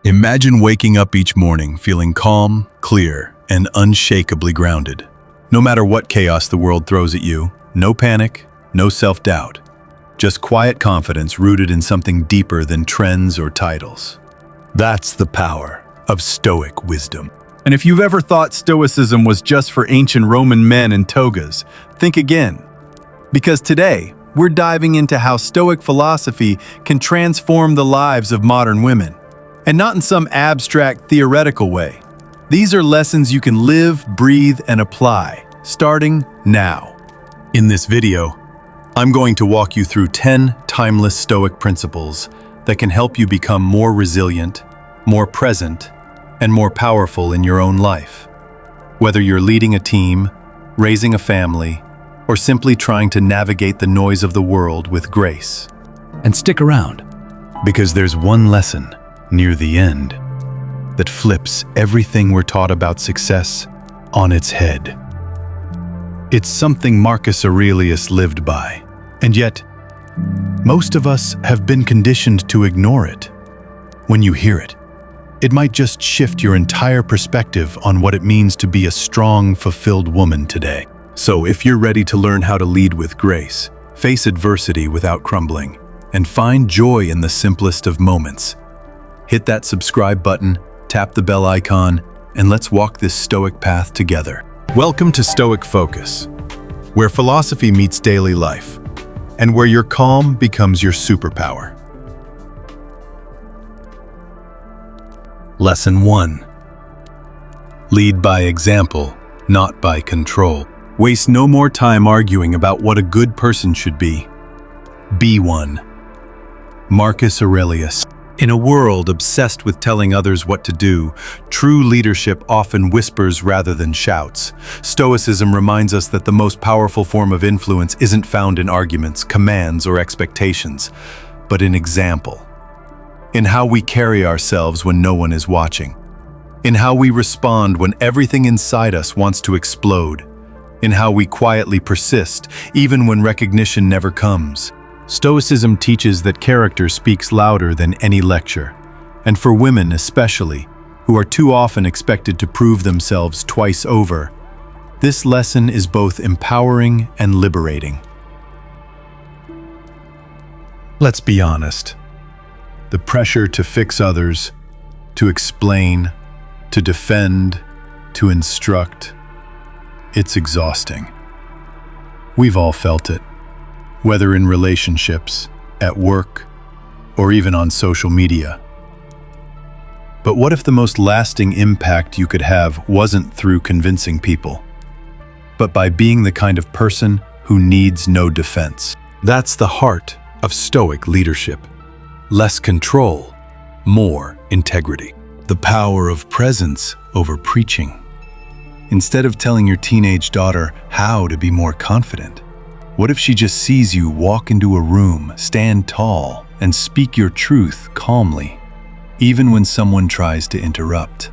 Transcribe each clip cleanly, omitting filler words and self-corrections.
Imagine waking up each morning feeling calm, clear, and unshakably grounded. No matter what chaos the world throws at you, no panic, no self-doubt. Just quiet confidence rooted in something deeper than trends or titles. That's the power of Stoic wisdom. And if you've ever thought Stoicism was just for ancient Roman men in togas, think again. Because today, we're diving into how Stoic philosophy can transform the lives of modern women. And not in some abstract, theoretical way. These are lessons you can live, breathe, and apply, starting now. In this video, I'm going to walk you through 10 timeless Stoic principles that can help you become more resilient, more present, and more powerful in your own life. Whether you're leading a team, raising a family, or simply trying to navigate the noise of the world with grace. And stick around, because there's one lesson near the end that flips everything we're taught about success on its head. It's something Marcus Aurelius lived by, and yet most of us have been conditioned to ignore it. When you hear it, it might just shift your entire perspective on what it means to be a strong, fulfilled woman today. So if you're ready to learn how to lead with grace, face adversity without crumbling, and find joy in the simplest of moments, hit that subscribe button, tap the bell icon, and let's walk this Stoic path together. Welcome to Stoic Focus, where philosophy meets daily life, and where your calm becomes your superpower. Lesson 1. Lead by example, not by control. Waste no more time arguing about what a good person should be. Be one. Marcus Aurelius. In a world obsessed with telling others what to do, true leadership often whispers rather than shouts. Stoicism reminds us that the most powerful form of influence isn't found in arguments, commands, or expectations, but in example. In how we carry ourselves when no one is watching. In how we respond when everything inside us wants to explode. In how we quietly persist, even when recognition never comes. Stoicism teaches that character speaks louder than any lecture, and for women especially, who are too often expected to prove themselves twice over, this lesson is both empowering and liberating. Let's be honest. The pressure to fix others, to explain, to defend, to instruct, it's exhausting. We've all felt it. Whether in relationships, at work, or even on social media. But what if the most lasting impact you could have wasn't through convincing people, but by being the kind of person who needs no defense? That's the heart of Stoic leadership. Less control, more integrity. The power of presence over preaching. Instead of telling your teenage daughter how to be more confident, what if she just sees you walk into a room, stand tall, and speak your truth calmly, even when someone tries to interrupt?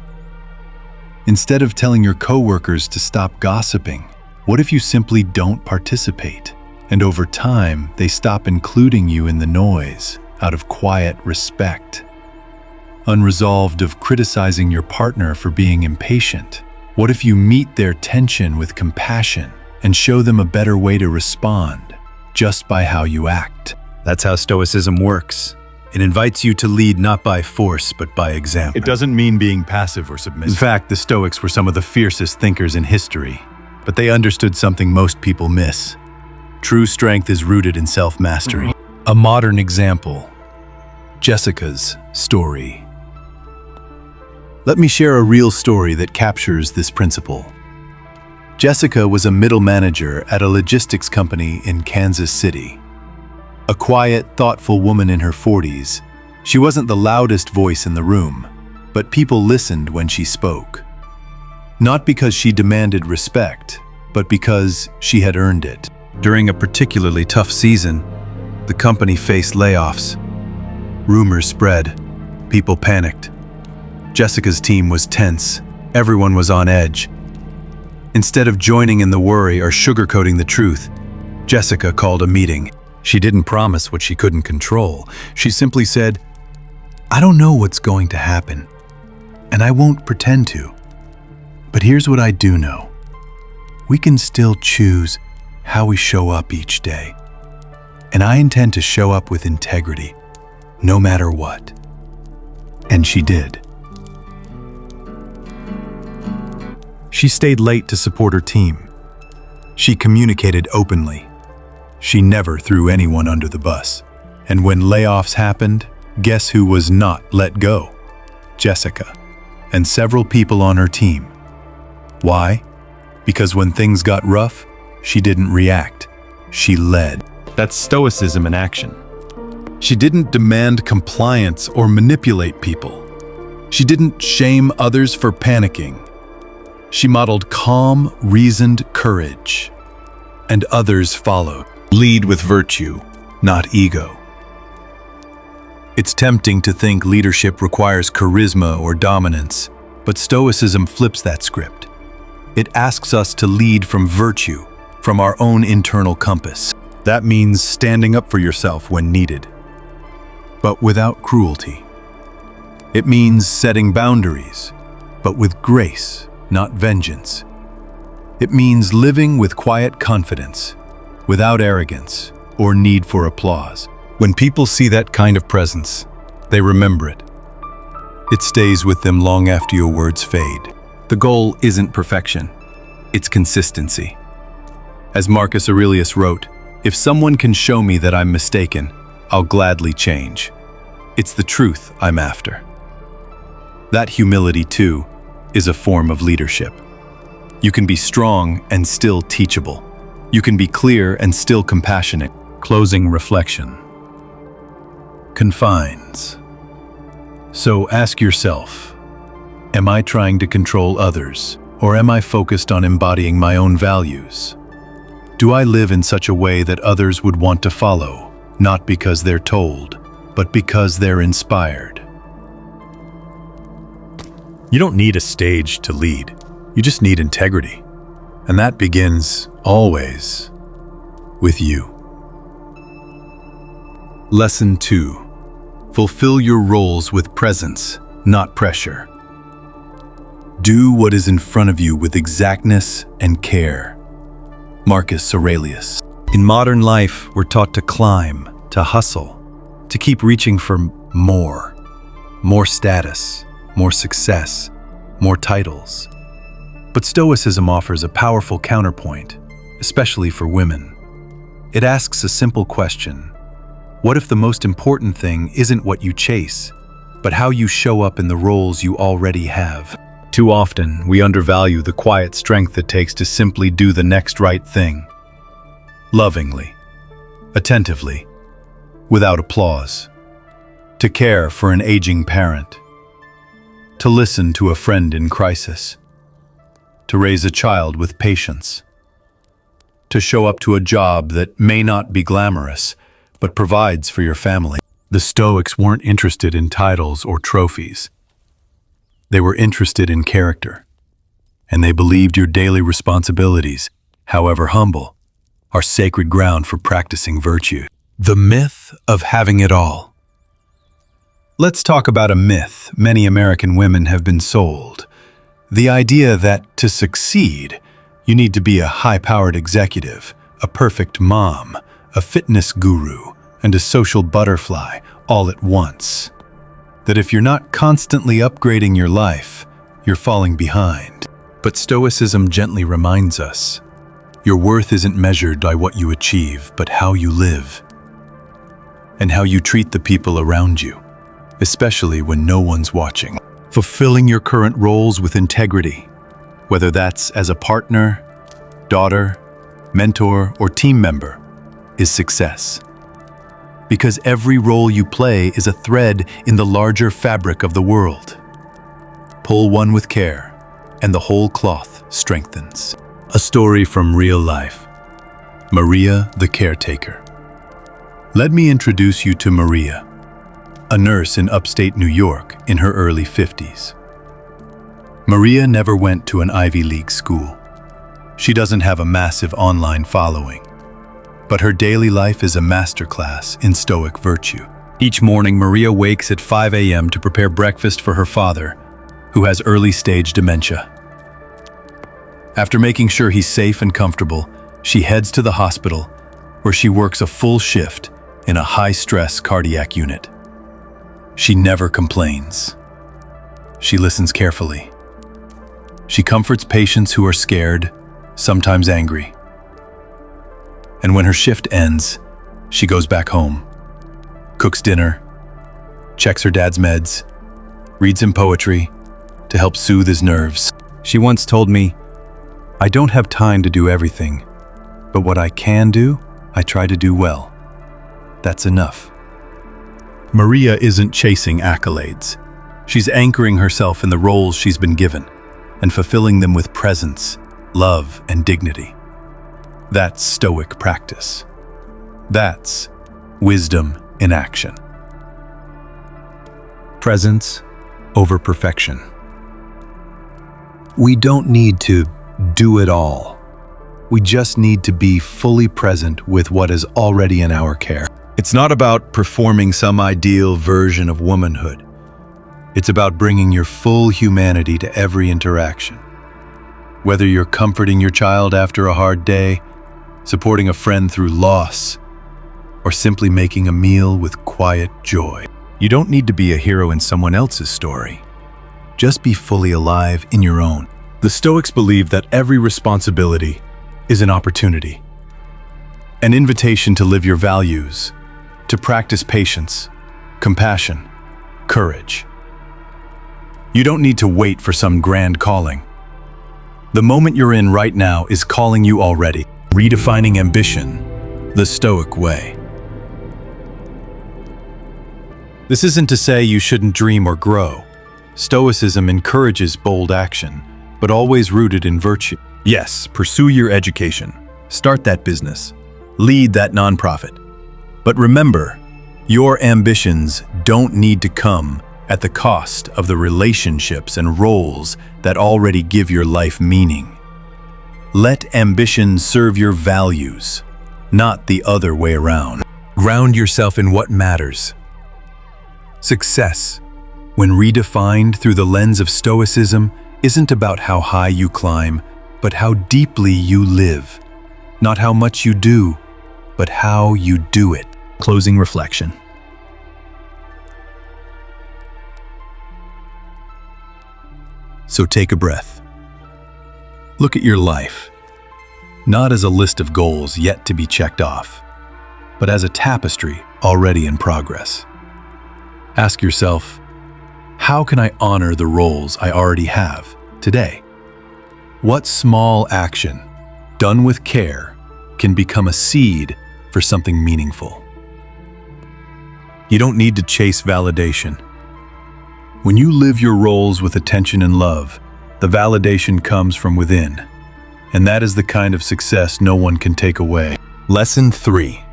Instead of telling your coworkers to stop gossiping, what if you simply don't participate, and over time they stop including you in the noise out of quiet respect? Unresolved of criticizing your partner for being impatient, what if you meet their tension with compassion and show them a better way to respond, just by how you act? That's how Stoicism works. It invites you to lead not by force, but by example. It doesn't mean being passive or submissive. In fact, the Stoics were some of the fiercest thinkers in history, but they understood something most people miss. True strength is rooted in self-mastery. A modern example, Jessica's story. Let me share a real story that captures this principle. Jessica was a middle manager at a logistics company in Kansas City. A quiet, thoughtful woman in her 40s, she wasn't the loudest voice in the room, but people listened when she spoke. Not because she demanded respect, but because she had earned it. During a particularly tough season, the company faced layoffs. Rumors spread. People panicked. Jessica's team was tense. Everyone was on edge. Instead of joining in the worry or sugarcoating the truth, Jessica called a meeting. She didn't promise what she couldn't control. She simply said, I don't know what's going to happen, and I won't pretend to. But here's what I do know. We can still choose how we show up each day. And I intend to show up with integrity, no matter what. And she did. She stayed late to support her team. She communicated openly. She never threw anyone under the bus. And when layoffs happened, guess who was not let go? Jessica, and several people on her team. Why? Because when things got rough, she didn't react. She led. That's Stoicism in action. She didn't demand compliance or manipulate people. She didn't shame others for panicking. She modeled calm, reasoned courage. And others followed. Lead with virtue, not ego. It's tempting to think leadership requires charisma or dominance, but Stoicism flips that script. It asks us to lead from virtue, from our own internal compass. That means standing up for yourself when needed, but without cruelty. It means setting boundaries, but with grace, not vengeance. It means living with quiet confidence, without arrogance or need for applause. When people see that kind of presence, they remember it. It stays with them long after your words fade. The goal isn't perfection, it's consistency. As Marcus Aurelius wrote, "If someone can show me that I'm mistaken, I'll gladly change. It's the truth I'm after." That humility, too, is a form of leadership. You can be strong and still teachable. You can be clear and still compassionate. Closing reflection. Confines. So ask yourself, am I trying to control others, or am I focused on embodying my own values? Do I live in such a way that others would want to follow, not because they're told, but because they're inspired? You don't need a stage to lead. You just need integrity. And that begins, always, with you. Lesson 2. Fulfill your roles with presence, not pressure. Do what is in front of you with exactness and care. Marcus Aurelius. In modern life, we're taught to climb, to hustle, to keep reaching for more. More status, more success, more titles. But Stoicism offers a powerful counterpoint, especially for women. It asks a simple question. What if the most important thing isn't what you chase, but how you show up in the roles you already have? Too often, we undervalue the quiet strength it takes to simply do the next right thing. Lovingly, attentively, without applause. To care for an aging parent. To listen to a friend in crisis. To raise a child with patience. To show up to a job that may not be glamorous, but provides for your family. The Stoics weren't interested in titles or trophies. They were interested in character, and they believed your daily responsibilities, however humble, are sacred ground for practicing virtue. The myth of having it all. Let's talk about a myth many American women have been sold. The idea that to succeed, you need to be a high-powered executive, a perfect mom, a fitness guru, and a social butterfly all at once. That if you're not constantly upgrading your life, you're falling behind. But Stoicism gently reminds us, your worth isn't measured by what you achieve, but how you live. And how you treat the people around you, especially when no one's watching. Fulfilling your current roles with integrity, whether that's as a partner, daughter, mentor, or team member, is success. Because every role you play is a thread in the larger fabric of the world. Pull one with care, and the whole cloth strengthens. A story from real life. Maria the caretaker. Let me introduce you to Maria, a nurse in upstate New York in her early 50s. Maria never went to an Ivy League school. She doesn't have a massive online following. But her daily life is a masterclass in Stoic virtue. Each morning, Maria wakes at 5 a.m. to prepare breakfast for her father, who has early-stage dementia. After making sure he's safe and comfortable, she heads to the hospital, where she works a full shift in a high-stress cardiac unit. She never complains. She listens carefully. She comforts patients who are scared, sometimes angry. And when her shift ends, she goes back home, cooks dinner, checks her dad's meds, reads him poetry to help soothe his nerves. She once told me, "I don't have time to do everything, but what I can do, I try to do well. That's enough." Maria isn't chasing accolades. She's anchoring herself in the roles she's been given and fulfilling them with presence, love, and dignity. That's Stoic practice. That's wisdom in action. Presence over perfection. We don't need to do it all. We just need to be fully present with what is already in our care. It's not about performing some ideal version of womanhood. It's about bringing your full humanity to every interaction. Whether you're comforting your child after a hard day, supporting a friend through loss, or simply making a meal with quiet joy. You don't need to be a hero in someone else's story. Just be fully alive in your own. The Stoics believe that every responsibility is an opportunity, an invitation to live your values, to practice patience, compassion, courage. You don't need to wait for some grand calling. The moment you're in right now is calling you already. Redefining ambition, the Stoic way. This isn't to say you shouldn't dream or grow. Stoicism encourages bold action, but always rooted in virtue. Yes, pursue your education, start that business, lead that nonprofit. But remember, your ambitions don't need to come at the cost of the relationships and roles that already give your life meaning. Let ambition serve your values, not the other way around. Ground yourself in what matters. Success, when redefined through the lens of Stoicism, isn't about how high you climb, but how deeply you live. Not how much you do, but how you do it. Closing reflection. So take a breath. Look at your life, not as a list of goals yet to be checked off, but as a tapestry already in progress. Ask yourself, how can I honor the roles I already have today? What small action, done with care, can become a seed for something meaningful? You don't need to chase validation. When you live your roles with attention and love, the validation comes from within. And that is the kind of success no one can take away. Lesson 3.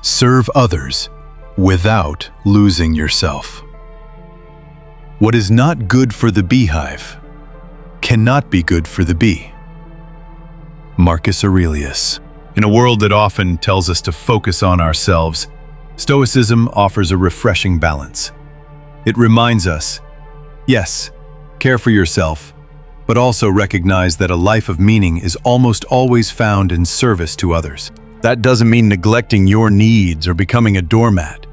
Serve others without losing yourself. What is not good for the beehive cannot be good for the bee. Marcus Aurelius. In a world that often tells us to focus on ourselves, Stoicism offers a refreshing balance. It reminds us, yes, care for yourself, but also recognize that a life of meaning is almost always found in service to others. That doesn't mean neglecting your needs or becoming a doormat.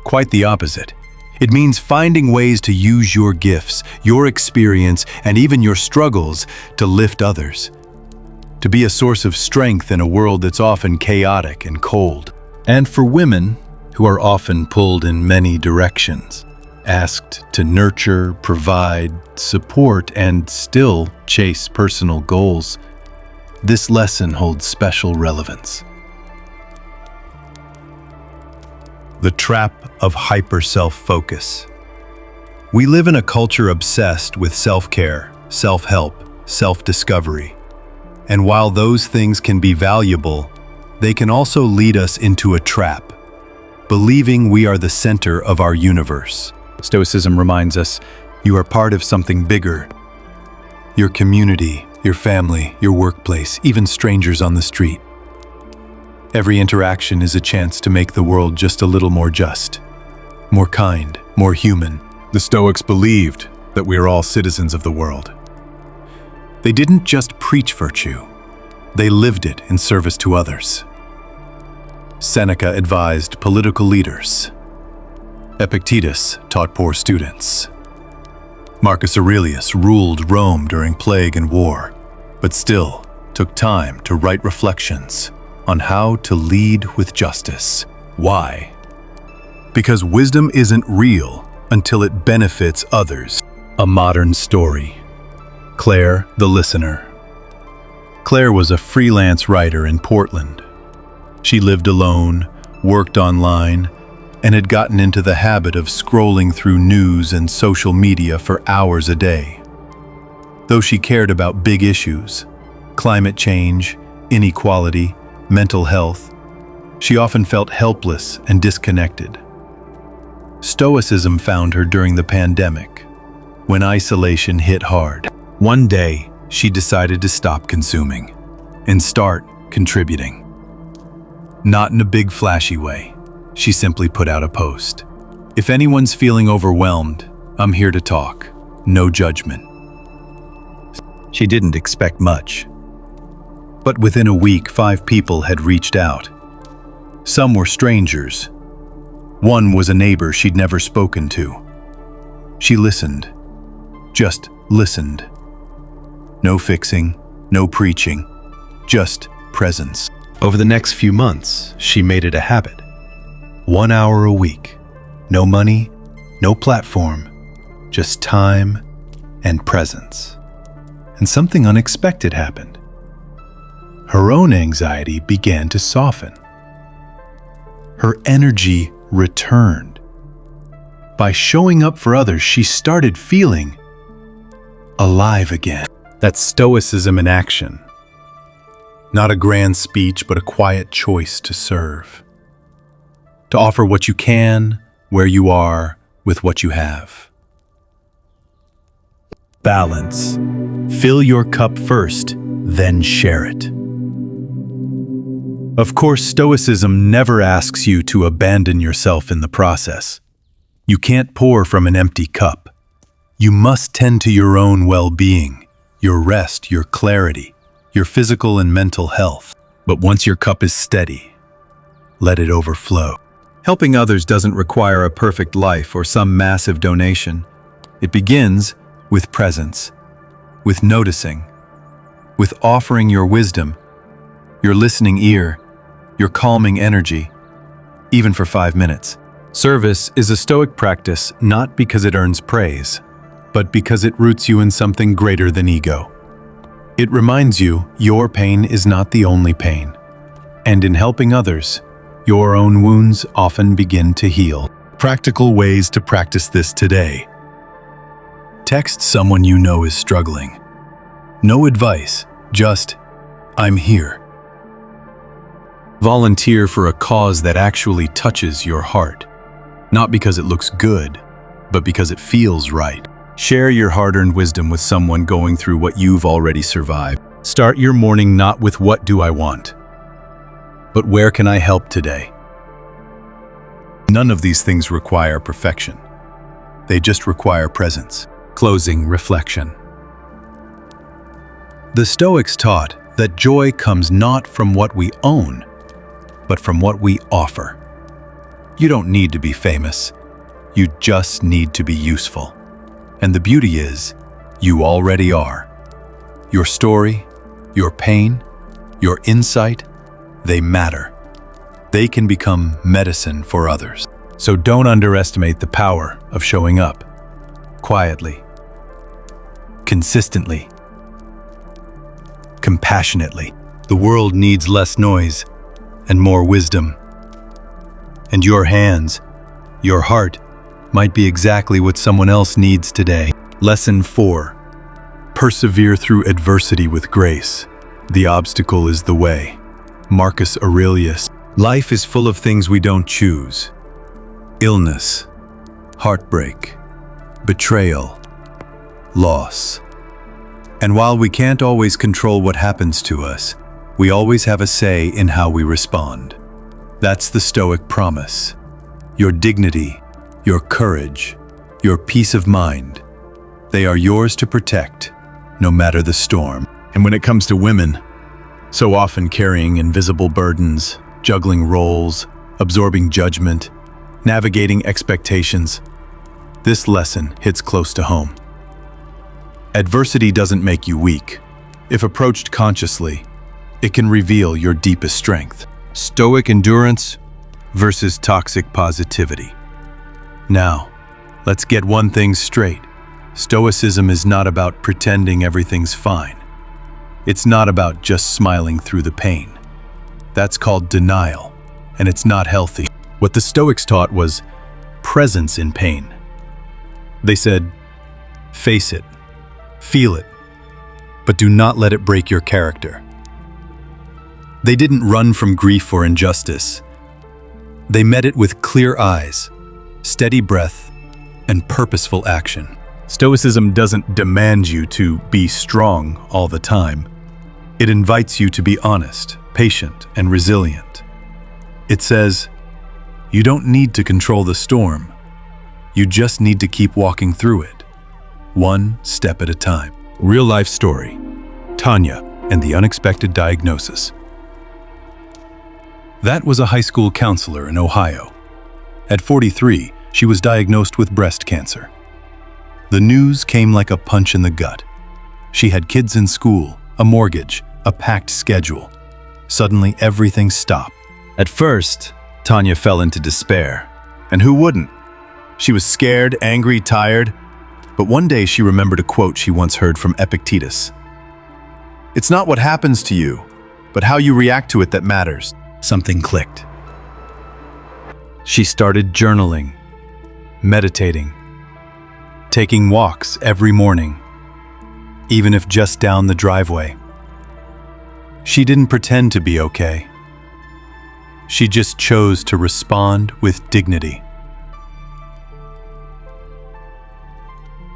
Quite the opposite. It means finding ways to use your gifts, your experience, and even your struggles to lift others. To be a source of strength in a world that's often chaotic and cold. And for women, who are often pulled in many directions, asked to nurture, provide, support, and still chase personal goals, this lesson holds special relevance. The trap of hyper-self-focus. We live in a culture obsessed with self-care, self-help, self-discovery. And while those things can be valuable, they can also lead us into a trap, believing we are the center of our universe. Stoicism reminds us, you are part of something bigger. Your community, your family, your workplace, even strangers on the street. Every interaction is a chance to make the world just a little more just. more kind, more human. The Stoics believed that we are all citizens of the world. They didn't just preach virtue, they lived it in service to others. Seneca advised political leaders. Epictetus taught poor students. Marcus Aurelius ruled Rome during plague and war, but still took time to write reflections on how to lead with justice. Why? Because wisdom isn't real until it benefits others. A modern story. Claire, the listener. Claire was a freelance writer in Portland. She lived alone, worked online, and had gotten into the habit of scrolling through news and social media for hours a day. Though she cared about big issues, climate change, inequality, mental health, she often felt helpless and disconnected. Stoicism found her during the pandemic, when isolation hit hard. One day, she decided to stop consuming and start contributing. Not in a big flashy way. She simply put out a post. If anyone's feeling overwhelmed, I'm here to talk. No judgment. She didn't expect much. But within a week, 5 people had reached out. Some were strangers. One was a neighbor she'd never spoken to. She listened. Just listened. No fixing, no preaching, just presence. Over the next few months, she made it a habit. 1 hour a week. No money, no platform, just time and presence. And something unexpected happened. Her own anxiety began to soften. Her energy returned. By showing up for others, she started feeling alive again. That's Stoicism in action. Not a grand speech, but a quiet choice to serve. To offer what you can, where you are, with what you have. Balance. Fill your cup first, then share it. Of course, Stoicism never asks you to abandon yourself in the process. You can't pour from an empty cup. You must tend to your own well-being, your rest, your clarity, your physical and mental health. But once your cup is steady, let it overflow. Helping others doesn't require a perfect life or some massive donation. It begins with presence, with noticing, with offering your wisdom, your listening ear, your calming energy, even for 5 minutes. Service is a Stoic practice not because it earns praise, but because it roots you in something greater than ego. It reminds you your pain is not the only pain, and in helping others, your own wounds often begin to heal. Practical ways to practice this today. Text someone you know is struggling. No advice, just, I'm here. Volunteer for a cause that actually touches your heart. Not because it looks good, but because it feels right. Share your hard-earned wisdom with someone going through what you've already survived. Start your morning not with what do I want, but where can I help today? None of these things require perfection. They just require presence. Closing reflection. The Stoics taught that joy comes not from what we own, but from what we offer. You don't need to be famous. You just need to be useful. And the beauty is, you already are. Your story, your pain, your insight, they matter. They can become medicine for others. So don't underestimate the power of showing up. Quietly. Consistently. Compassionately. The world needs less noise and more wisdom. And your hands, your heart, might be exactly what someone else needs today. Lesson 4. Persevere through adversity with grace. The obstacle is the way. Marcus Aurelius. Life is full of things we don't choose. Illness, heartbreak, betrayal, loss. And while we can't always control what happens to us, we always have a say in how we respond. That's the Stoic promise. Your dignity, your courage, your peace of mind. They are yours to protect, no matter the storm. And when it comes to women, so often carrying invisible burdens, juggling roles, absorbing judgment, navigating expectations, this lesson hits close to home. Adversity doesn't make you weak. If approached consciously, it can reveal your deepest strength. Stoic endurance versus toxic positivity. Now, let's get one thing straight. Stoicism is not about pretending everything's fine. It's not about just smiling through the pain. That's called denial, and it's not healthy. What the Stoics taught was presence in pain. They said, face it, feel it, but do not let it break your character. They didn't run from grief or injustice. They met it with clear eyes, steady breath, and purposeful action. Stoicism doesn't demand you to be strong all the time. It invites you to be honest, patient, and resilient. It says, you don't need to control the storm. You just need to keep walking through it, one step at a time. Real-life story, Tanya and the unexpected diagnosis. That was a high school counselor in Ohio. At 43, she was diagnosed with breast cancer. The news came like a punch in the gut. She had kids in school, a mortgage, a packed schedule. Suddenly, everything stopped. At first, Tanya fell into despair. And who wouldn't? She was scared, angry, tired. But one day she remembered a quote she once heard from Epictetus. "It's not what happens to you, but how you react to it that matters." Something clicked. She started journaling, meditating, taking walks every morning, even if just down the driveway. She didn't pretend to be okay. She just chose to respond with dignity.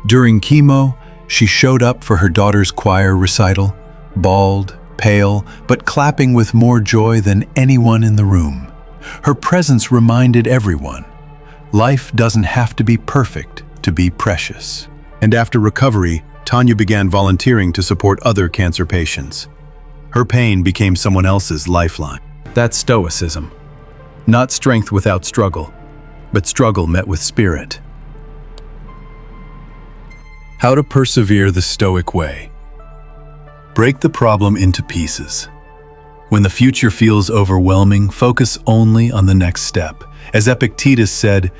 During chemo, she showed up for her daughter's choir recital, bald, pale, but clapping with more joy than anyone in the room. Her presence reminded everyone, life doesn't have to be perfect to be precious. And after recovery, Tanya began volunteering to support other cancer patients. Her pain became someone else's lifeline. That's Stoicism. Not strength without struggle, but struggle met with spirit. How to persevere the Stoic way. Break the problem into pieces. When the future feels overwhelming, focus only on the next step. As Epictetus said,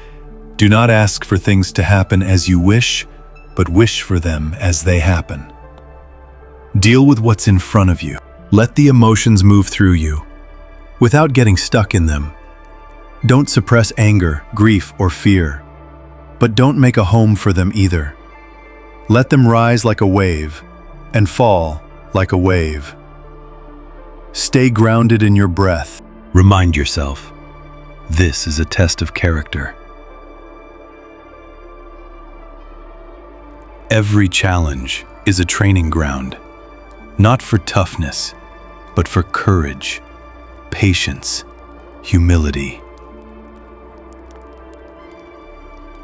do not ask for things to happen as you wish, but wish for them as they happen. Deal with what's in front of you. Let the emotions move through you, without getting stuck in them. Don't suppress anger, grief, or fear, but don't make a home for them either. Let them rise like a wave and fall like a wave. Stay grounded in your breath. Remind yourself, this is a test of character. Every challenge is a training ground, not for toughness, but for courage, patience, humility.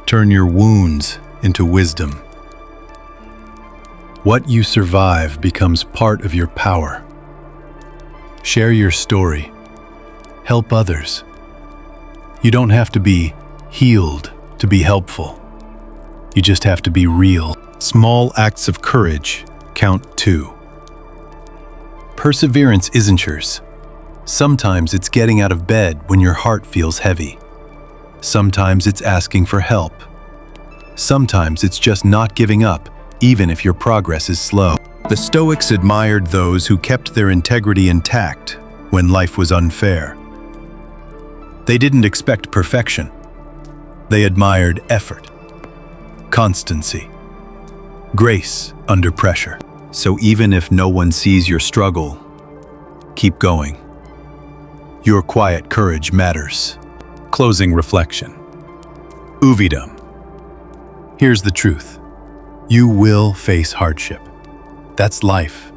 Turn your wounds into wisdom. What you survive becomes part of your power. Share your story. Help others. You don't have to be healed to be helpful. You just have to be real. Small acts of courage count too. Perseverance isn't yours. Sometimes it's getting out of bed when your heart feels heavy. Sometimes it's asking for help. Sometimes it's just not giving up, even if your progress is slow. The Stoics admired those who kept their integrity intact when life was unfair. They didn't expect perfection. They admired effort, constancy, grace under pressure. So even if no one sees your struggle, keep going. Your quiet courage matters. Closing reflection. Uvidum. Here's the truth. You will face hardship. That's life.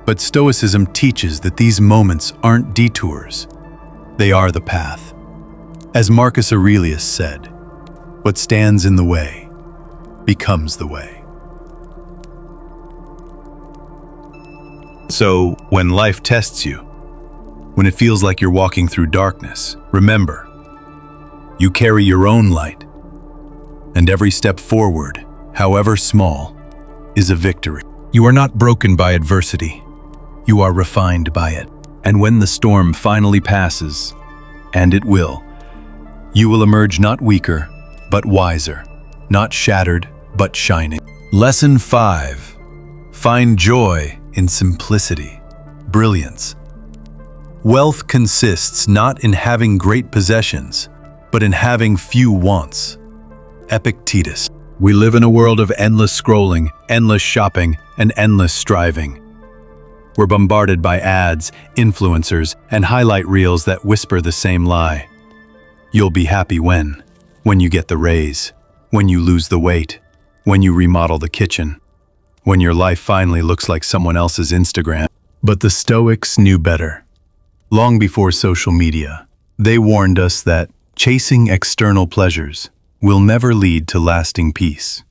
But Stoicism teaches that these moments aren't detours. They are the path. As Marcus Aurelius said, What stands in the way becomes the way. So, when life tests you, when it feels like you're walking through darkness, remember, you carry your own light, and every step forward, however small, is a victory. You are not broken by adversity. You are refined by it. And when the storm finally passes, and it will, you will emerge not weaker, but wiser, not shattered, but shining. Lesson 5. Find joy in simplicity, brilliance. Wealth consists not in having great possessions, but in having few wants. Epictetus. We live in a world of endless scrolling, endless shopping, and endless striving. We're bombarded by ads, influencers, and highlight reels that whisper the same lie. You'll be happy when you get the raise, when you lose the weight, when you remodel the kitchen, when your life finally looks like someone else's Instagram. But the Stoics knew better. Long before social media, they warned us that chasing external pleasures will never lead to lasting peace.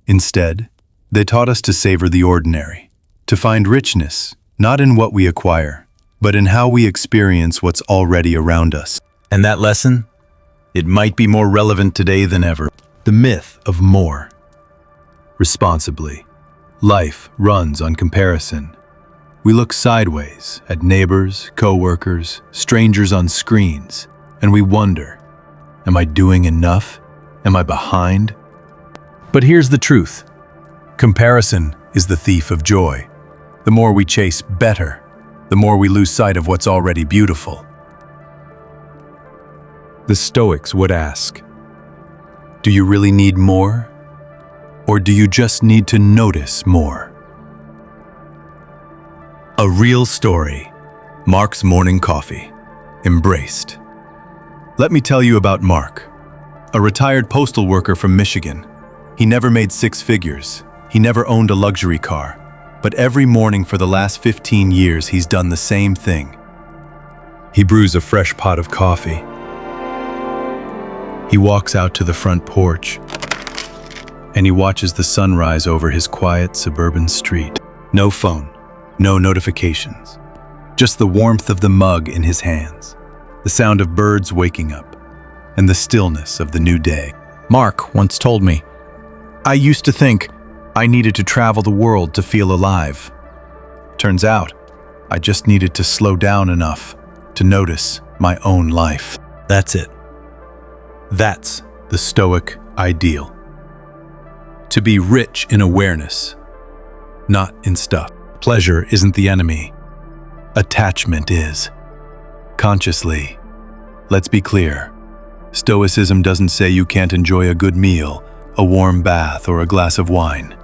Instead, they taught us to savor the ordinary, to find richness, not in what we acquire, but in how we experience what's already around us. And that lesson? It might be more relevant today than ever. The myth of more. Responsibly, life runs on comparison. We look sideways at neighbors, coworkers, strangers on screens, and we wonder, am I doing enough? Am I behind? But here's the truth. Comparison is the thief of joy. The more we chase better, the more we lose sight of what's already beautiful. The Stoics would ask, do you really need more? Or do you just need to notice more? A real story. Mark's morning coffee. Embraced. Let me tell you about Mark, a retired postal worker from Michigan. He never made six figures. He never owned a luxury car. But every morning for the last 15 years, he's done the same thing. He brews a fresh pot of coffee. He walks out to the front porch, and he watches the sunrise over his quiet suburban street. No phone, no notifications, just the warmth of the mug in his hands, the sound of birds waking up, and the stillness of the new day. Mark once told me, I used to think I needed to travel the world to feel alive. Turns out, I just needed to slow down enough to notice my own life. That's it. That's the Stoic ideal. To be rich in awareness, not in stuff. Pleasure isn't the enemy. Attachment is. Consciously, let's be clear. Stoicism doesn't say you can't enjoy a good meal, a warm bath, or a glass of wine.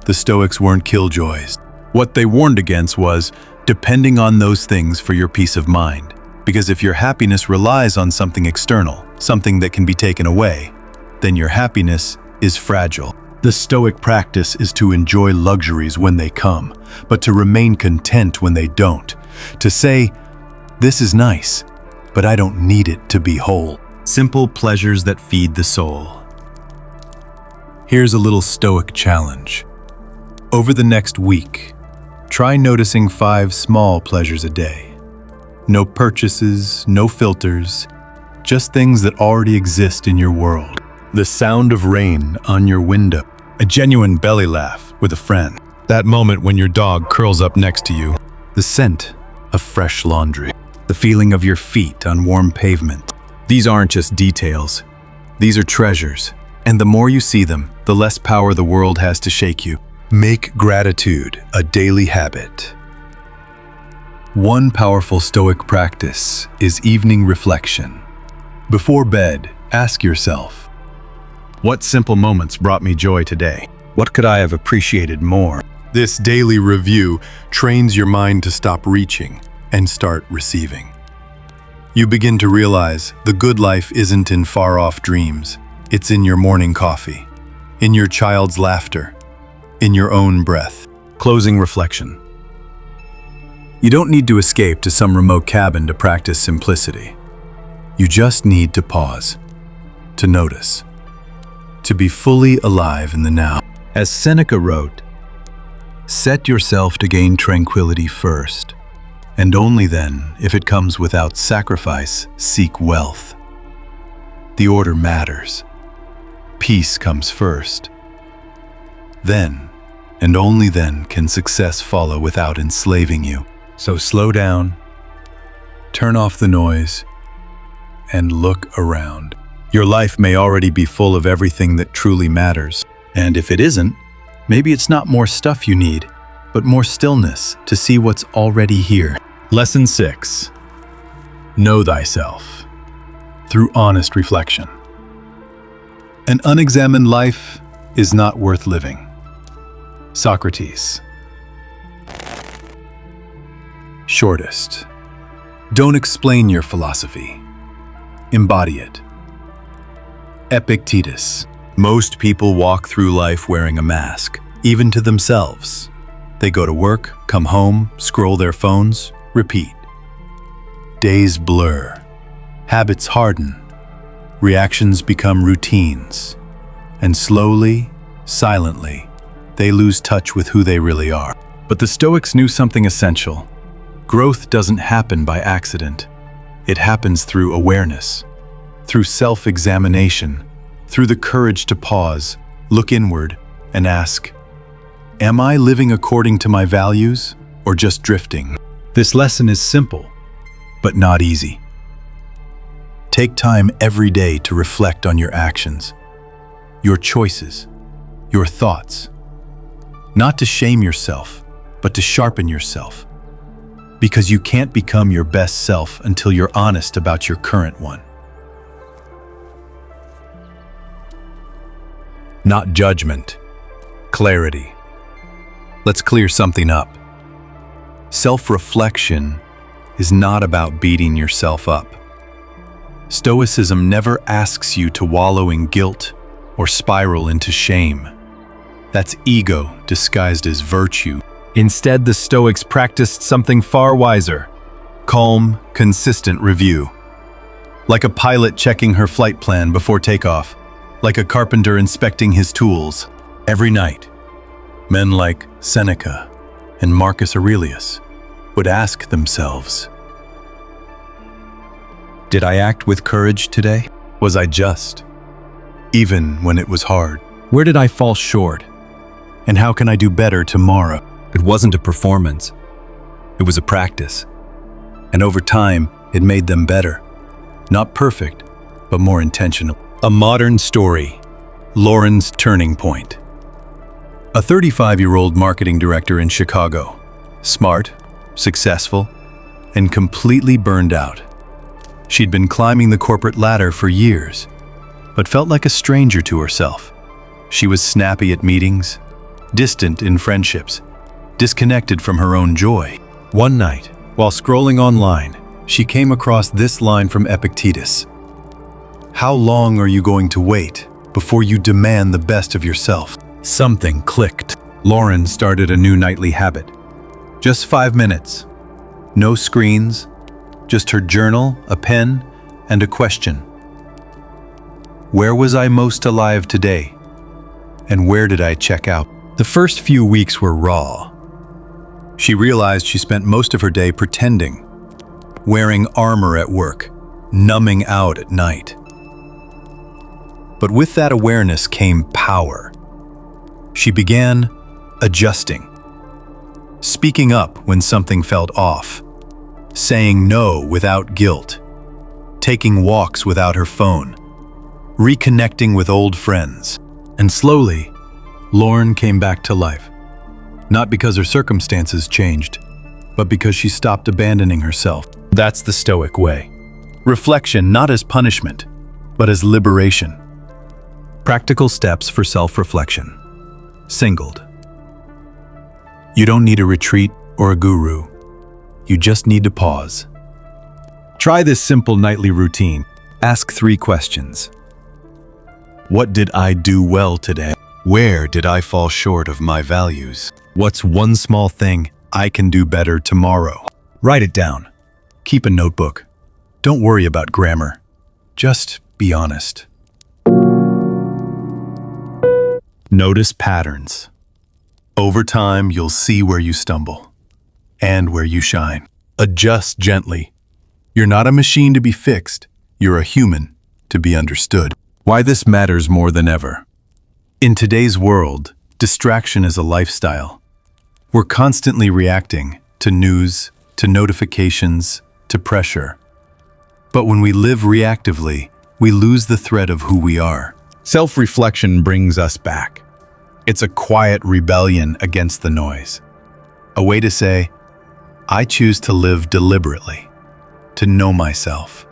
The Stoics weren't killjoys. What they warned against was depending on those things for your peace of mind. Because if your happiness relies on something external, something that can be taken away, then your happiness is fragile. The Stoic practice is to enjoy luxuries when they come, but to remain content when they don't. To say, this is nice, but I don't need it to be whole. Simple pleasures that feed the soul. Here's a little Stoic challenge. Over the next week, try noticing 5 small pleasures a day. No purchases, no filters, just things that already exist in your world. The sound of rain on your window, a genuine belly laugh with a friend, that moment when your dog curls up next to you, the scent of fresh laundry, the feeling of your feet on warm pavement. These aren't just details. These are treasures, and the more you see them, the less power the world has to shake you. Make gratitude a daily habit. One powerful Stoic practice is evening reflection. Before bed, ask yourself, what simple moments brought me joy today? What could I have appreciated more? This daily review trains your mind to stop reaching and start receiving. You begin to realize the good life isn't in far-off dreams. It's in your morning coffee, in your child's laughter, in your own breath. Closing reflection. You don't need to escape to some remote cabin to practice simplicity. You just need to pause, to notice, to be fully alive in the now. As Seneca wrote, "Set yourself to gain tranquility first, and only then, if it comes without sacrifice, seek wealth." The order matters. Peace comes first. Then, and only then, can success follow without enslaving you. So slow down, turn off the noise, and look around. Your life may already be full of everything that truly matters. And if it isn't, maybe it's not more stuff you need, but more stillness to see what's already here. Lesson 6. Know thyself through honest reflection. An unexamined life is not worth living. Socrates. Shortest. Don't explain your philosophy. Embody it. Epictetus. Most people walk through life wearing a mask, even to themselves. They go to work, come home, scroll their phones, repeat. Days blur. Habits harden. Reactions become routines. And slowly, silently, they lose touch with who they really are. But the Stoics knew something essential. Growth doesn't happen by accident. It happens through awareness, through self-examination, through the courage to pause, look inward, and ask, am I living according to my values or just drifting? This lesson is simple, but not easy. Take time every day to reflect on your actions, your choices, your thoughts. Not to shame yourself, but to sharpen yourself. Because you can't become your best self until you're honest about your current one. Not judgment, clarity. Let's clear something up. Self-reflection is not about beating yourself up. Stoicism never asks you to wallow in guilt or spiral into shame. That's ego disguised as virtue. Instead, the Stoics practiced something far wiser: calm, consistent review. Like a pilot checking her flight plan before takeoff, like a carpenter inspecting his tools. Every night, men like Seneca and Marcus Aurelius would ask themselves, did I act with courage today? Was I just, even when it was hard? Where did I fall short? And how can I do better tomorrow? It wasn't a performance. It was a practice. And over time, it made them better. Not perfect, but more intentional. A modern story, Lauren's turning point. A 35-year-old marketing director in Chicago. Smart, successful, and completely burned out. She'd been climbing the corporate ladder for years, but felt like a stranger to herself. She was snappy at meetings, distant in friendships, disconnected from her own joy. One night, while scrolling online, she came across this line from Epictetus. How long are you going to wait before you demand the best of yourself? Something clicked. Lauren started a new nightly habit. Just 5 minutes. No screens, just her journal, a pen, and a question. Where was I most alive today? And where did I check out? The first few weeks were raw. She realized she spent most of her day pretending, wearing armor at work, numbing out at night. But with that awareness came power. She began adjusting, speaking up when something felt off, saying no without guilt, taking walks without her phone, reconnecting with old friends. And slowly, Lauren came back to life. Not because her circumstances changed, but because she stopped abandoning herself. That's the Stoic way. Reflection not as punishment, but as liberation. Practical steps for self-reflection. Singled. You don't need a retreat or a guru. You just need to pause. Try this simple nightly routine. Ask 3 questions. What did I do well today? Where did I fall short of my values? What's one small thing I can do better tomorrow? Write it down. Keep a notebook. Don't worry about grammar. Just be honest. Notice patterns. Over time, you'll see where you stumble and where you shine. Adjust gently. You're not a machine to be fixed. You're a human to be understood. Why this matters more than ever. In today's world, distraction is a lifestyle. We're constantly reacting to news, to notifications, to pressure. But when we live reactively, we lose the thread of who we are. Self-reflection brings us back. It's a quiet rebellion against the noise. A way to say, I choose to live deliberately, to know myself,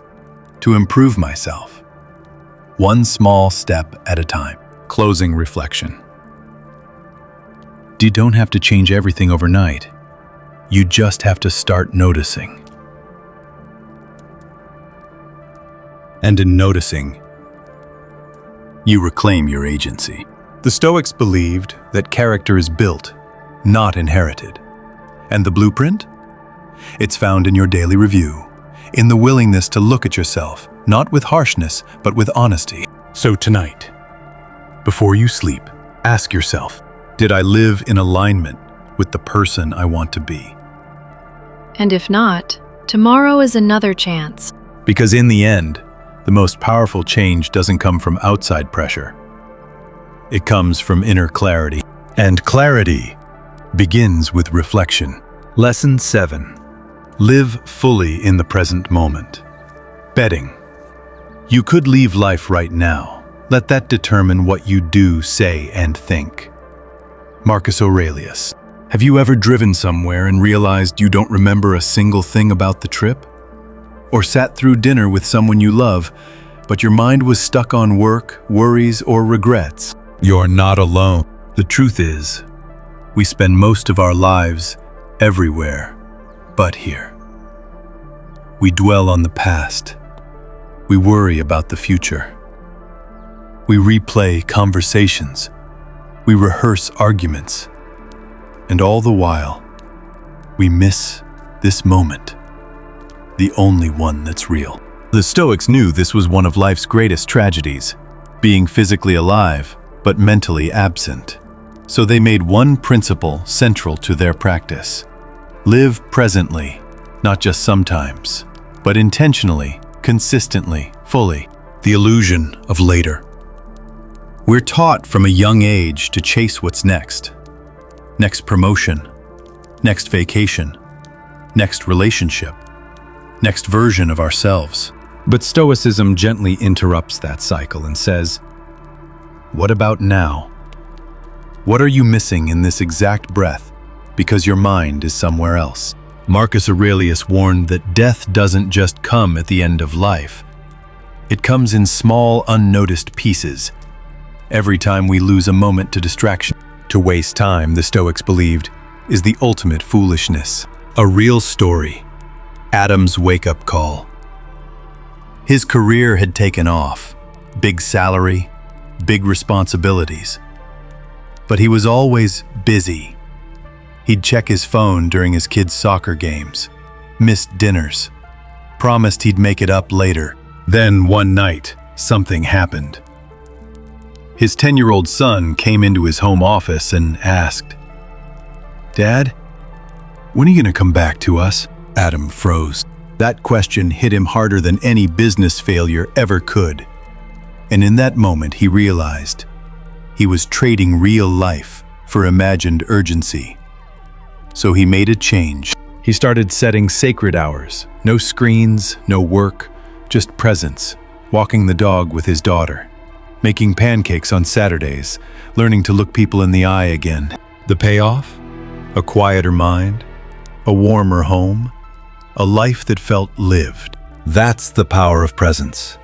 to improve myself. One small step at a time. Closing reflection. You don't have to change everything overnight. You just have to start noticing. And in noticing, you reclaim your agency. The Stoics believed that character is built, not inherited. And the blueprint? It's found in your daily review, in the willingness to look at yourself, not with harshness, but with honesty. So tonight, before you sleep, ask yourself, did I live in alignment with the person I want to be? And if not, tomorrow is another chance. Because in the end, the most powerful change doesn't come from outside pressure. It comes from inner clarity. And clarity begins with reflection. Lesson 7. Live fully in the present moment. Betting. You could leave life right now. Let that determine what you do, say, and think. Marcus Aurelius. Have you ever driven somewhere and realized you don't remember a single thing about the trip? Or sat through dinner with someone you love, but your mind was stuck on work, worries, or regrets? You're not alone. The truth is, we spend most of our lives everywhere but here. We dwell on the past. We worry about the future. We replay conversations. We rehearse arguments. And all the while, we miss this moment, the only one that's real. The Stoics knew this was one of life's greatest tragedies, being physically alive, but mentally absent. So they made one principle central to their practice. Live presently, not just sometimes, but intentionally, consistently, fully. The illusion of later. We're taught from a young age to chase what's next. Next promotion, next vacation, next relationship, next version of ourselves. But Stoicism gently interrupts that cycle and says, what about now? What are you missing in this exact breath because your mind is somewhere else? Marcus Aurelius warned that death doesn't just come at the end of life. It comes in small, unnoticed pieces. Every time we lose a moment to distraction. To waste time, the Stoics believed, is the ultimate foolishness. A real story. Adam's wake-up call. His career had taken off. Big salary, big responsibilities. But he was always busy. He'd check his phone during his kids' soccer games, missed dinners, promised he'd make it up later. Then one night, something happened. His 10-year-old son came into his home office and asked, "Dad, when are you going to come back to us?" Adam froze. That question hit him harder than any business failure ever could. And in that moment, he realized he was trading real life for imagined urgency. So he made a change. He started setting sacred hours. No screens, no work, just presence, walking the dog with his daughter, making pancakes on Saturdays, learning to look people in the eye again. The payoff? A quieter mind, a warmer home, a life that felt lived. That's the power of presence.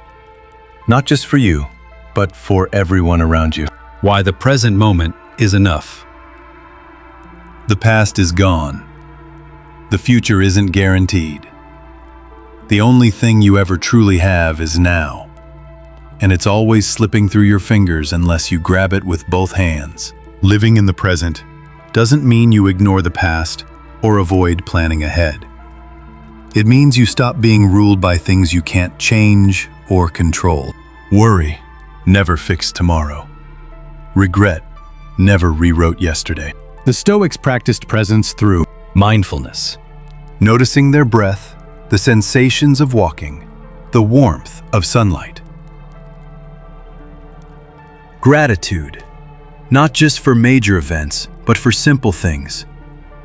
Not just for you, but for everyone around you. Why the present moment is enough. The past is gone. The future isn't guaranteed. The only thing you ever truly have is now. And it's always slipping through your fingers unless you grab it with both hands. Living in the present doesn't mean you ignore the past or avoid planning ahead. It means you stop being ruled by things you can't change or control. Worry never fixed tomorrow. Regret never rewrote yesterday. The Stoics practiced presence through mindfulness, Noticing their breath, the sensations of walking, the warmth of sunlight. Gratitude, not just for major events, but for simple things.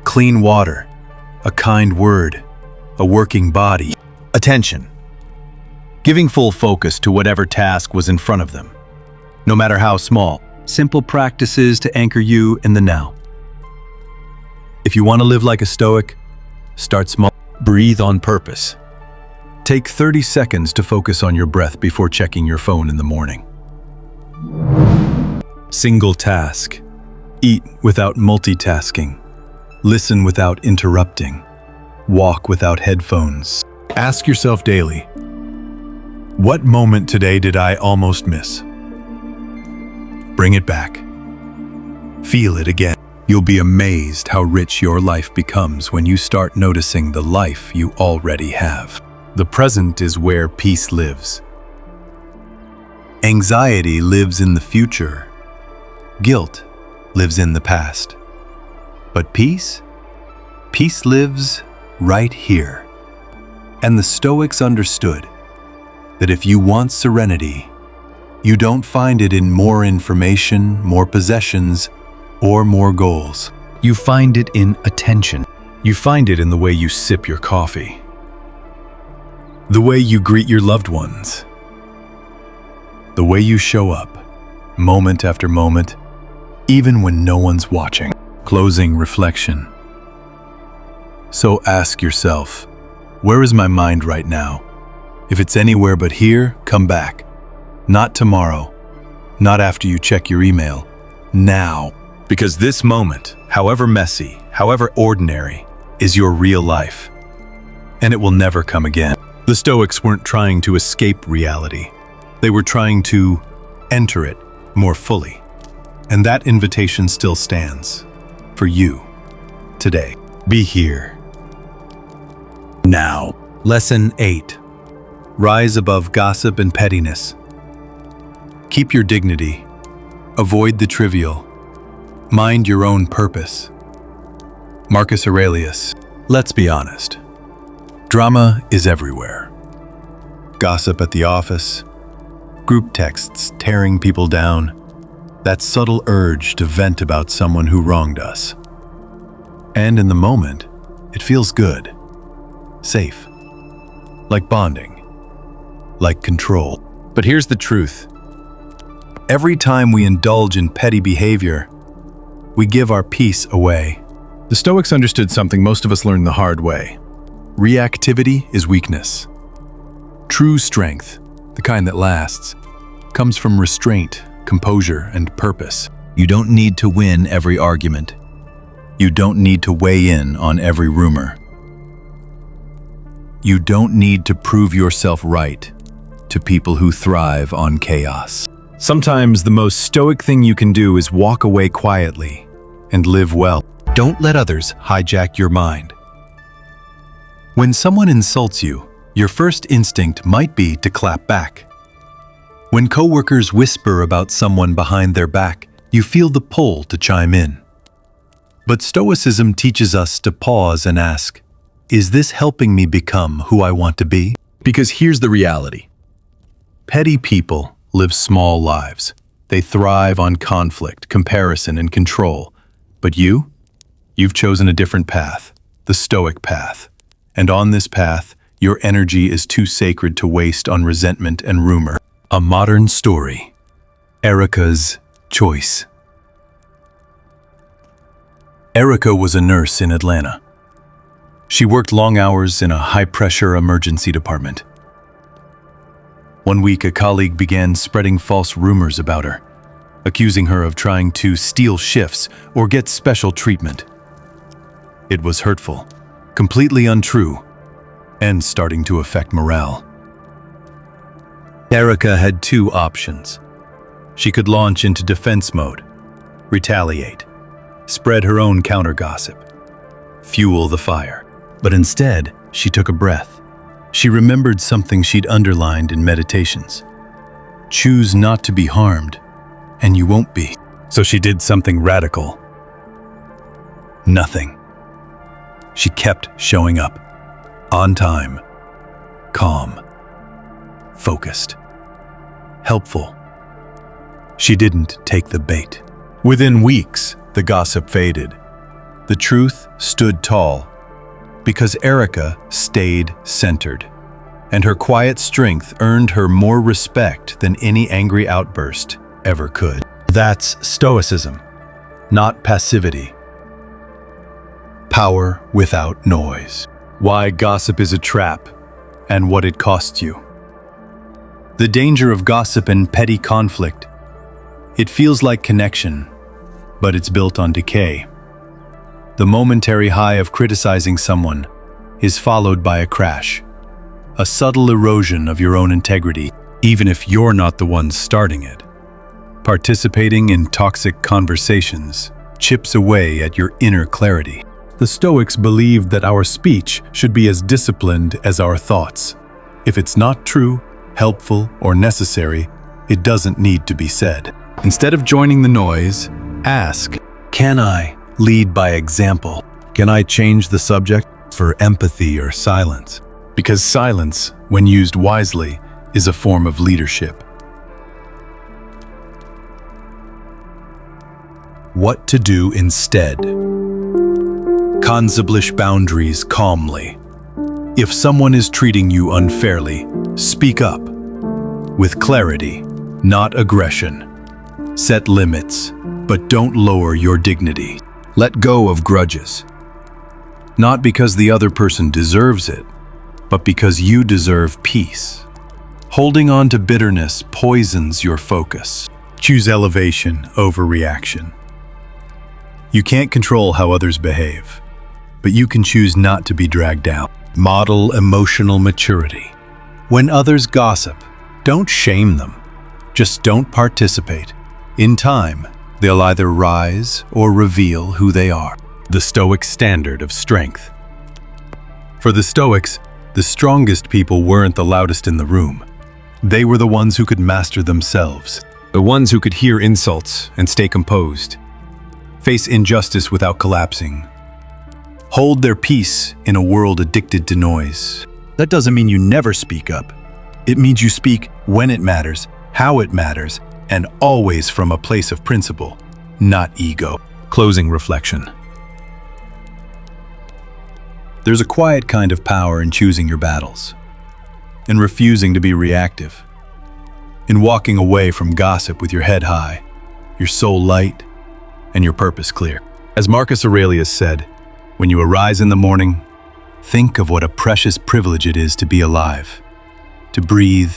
Clean water, a kind word, a working body. attention, giving full focus to whatever task was in front of them, no matter how small. Simple practices to anchor you in the now. If you want to live like a Stoic, start small. Breathe on purpose. Take 30 seconds to focus on your breath before checking your phone in the morning. Single task. Eat without multitasking. Listen without interrupting. Walk without headphones. Ask yourself daily, what moment today did I almost miss? Bring it back. Feel it again. You'll be amazed how rich your life becomes when you start noticing the life you already have. The present is where peace lives. Anxiety lives in the future. Guilt lives in the past. But peace? Peace lives right here. And the Stoics understood that if you want serenity, you don't find it in more information, more possessions, or more goals. You find it in attention. You find it in the way you sip your coffee, the way you greet your loved ones, the way you show up, moment after moment, even when no one's watching. Closing reflection. So ask yourself, where is my mind right now? If it's anywhere but here, come back. Not tomorrow, not after you check your email, now. Because this moment, however messy, however ordinary, is your real life. And it will never come again. The Stoics weren't trying to escape reality. They were trying to enter it more fully. And that invitation still stands for you today. Be here. Now. Lesson 8. Rise above gossip and pettiness. Keep your dignity. Avoid the trivial. Mind your own purpose. Marcus Aurelius. Let's be honest. Drama is everywhere. Gossip at the office, group texts tearing people down, that subtle urge to vent about someone who wronged us. And in the moment, it feels good, safe, like bonding, like control. But here's the truth. Every time we indulge in petty behavior, we give our peace away. The Stoics understood something most of us learned the hard way. Reactivity is weakness. True strength, the kind that lasts, comes from restraint, composure, and purpose. You don't need to win every argument. You don't need to weigh in on every rumor. You don't need to prove yourself right to people who thrive on chaos. Sometimes the most Stoic thing you can do is walk away quietly and live well. Don't let others hijack your mind. When someone insults you, your first instinct might be to clap back. When coworkers whisper about someone behind their back, you feel the pull to chime in. But Stoicism teaches us to pause and ask, is this helping me become who I want to be? Because here's the reality. Petty people live small lives. They thrive on conflict, comparison, and control. But you've chosen a different path, the Stoic path. And on this path, your energy is too sacred to waste on resentment and rumor. A modern story. Erica's choice. Erica was a nurse in Atlanta. She worked long hours in a high-pressure emergency department. One week, a colleague began spreading false rumors about her, accusing her of trying to steal shifts or get special treatment. It was hurtful, completely untrue, and starting to affect morale. Erica had two options. She could launch into defense mode, retaliate, spread her own counter-gossip, fuel the fire. But instead, she took a breath. She remembered something she'd underlined in meditations. Choose not to be harmed, and you won't be. So she did something radical. Nothing. She kept showing up. On time. Calm. Focused. Helpful. She didn't take the bait. Within weeks, the gossip faded. The truth stood tall because Erica stayed centered, and her quiet strength earned her more respect than any angry outburst ever could. That's Stoicism, not passivity. Power without noise. Why gossip is a trap and what it costs you. The danger of gossip and petty conflict. It feels like connection, but it's built on decay. The momentary high of criticizing someone is followed by a crash, a subtle erosion of your own integrity, even if you're not the one starting it. Participating in toxic conversations chips away at your inner clarity. The Stoics believed that our speech should be as disciplined as our thoughts. If it's not true, helpful, or necessary, it doesn't need to be said. Instead of joining the noise, ask, can I lead by example? Can I change the subject for empathy or silence? Because silence, when used wisely, is a form of leadership. What to do instead? Establish boundaries calmly. If someone is treating you unfairly, speak up. With clarity, not aggression. Set limits, but don't lower your dignity. Let go of grudges. Not because the other person deserves it, but because you deserve peace. Holding on to bitterness poisons your focus. Choose elevation over reaction. You can't control how others behave, but you can choose not to be dragged down. Model emotional maturity. When others gossip, don't shame them. Just don't participate. In time, they'll either rise or reveal who they are. The Stoic standard of strength. For the Stoics, the strongest people weren't the loudest in the room. They were the ones who could master themselves. The ones who could hear insults and stay composed. Face injustice without collapsing. Hold their peace in a world addicted to noise. That doesn't mean you never speak up. It means you speak when it matters, how it matters, and always from a place of principle, not ego. Closing reflection. There's a quiet kind of power in choosing your battles, in refusing to be reactive, in walking away from gossip with your head high, your soul light, and your purpose clear. As Marcus Aurelius said, when you arise in the morning, think of what a precious privilege it is to be alive, to breathe,